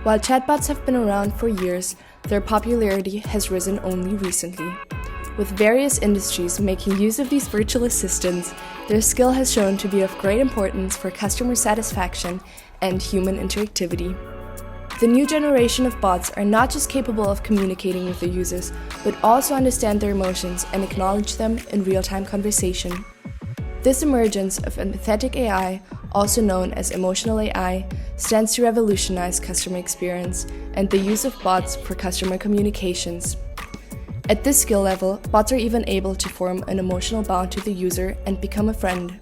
While chatbots have been around for years, their popularity has risen only recently. With various industries making use of these virtual assistants, their skill has shown to be of great importance for customer satisfaction and human interactivity. The new generation of bots are not just capable of communicating with their users, but also understand their emotions and acknowledge them in real-time conversation. This emergence of empathetic AI, also known as emotional AI, stands to revolutionize customer experience and the use of bots for customer communications. At this skill level, bots are even able to form an emotional bond to the user and become a friend.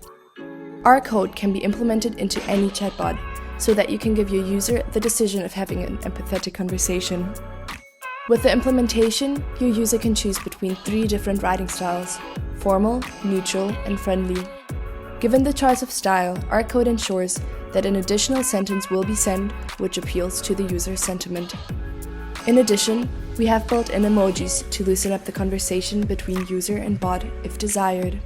Our code can be implemented into any chatbot, so that you can give your user the decision of having an empathetic conversation. With the implementation, your user can choose between 3 different writing styles: formal, neutral, and friendly. Given the choice of style, our code ensures that an additional sentence will be sent which appeals to the user's sentiment. In addition, we have built in emojis to loosen up the conversation between user and bot if desired.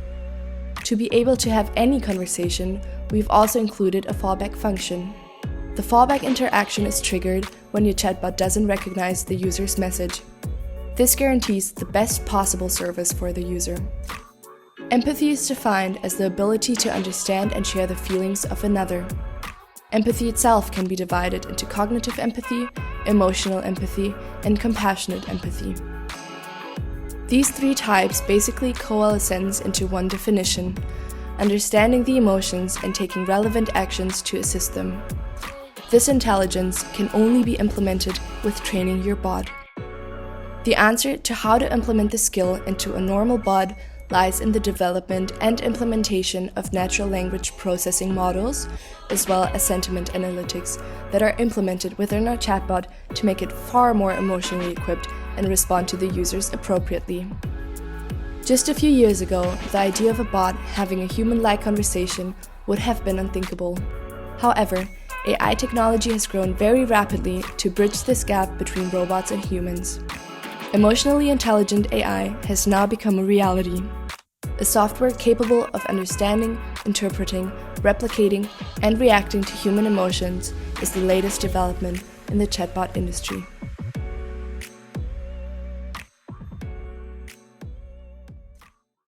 To be able to have any conversation, we've also included a fallback function. The fallback interaction is triggered when your chatbot doesn't recognize the user's message. This guarantees the best possible service for the user. Empathy is defined as the ability to understand and share the feelings of another. Empathy itself can be divided into cognitive empathy, emotional empathy, and compassionate empathy. These 3 types basically coalesce into one definition: understanding the emotions and taking relevant actions to assist them. This intelligence can only be implemented with training your bot. The answer to how to implement the skill into a normal bot lies in the development and implementation of natural language processing models, as well as sentiment analytics that are implemented within our chatbot to make it far more emotionally equipped and respond to the users appropriately. Just a few years ago, the idea of a bot having a human-like conversation would have been unthinkable. However, AI technology has grown very rapidly to bridge this gap between robots and humans. Emotionally intelligent AI has now become a reality. A software capable of understanding, interpreting, replicating, and reacting to human emotions is the latest development in the chatbot industry.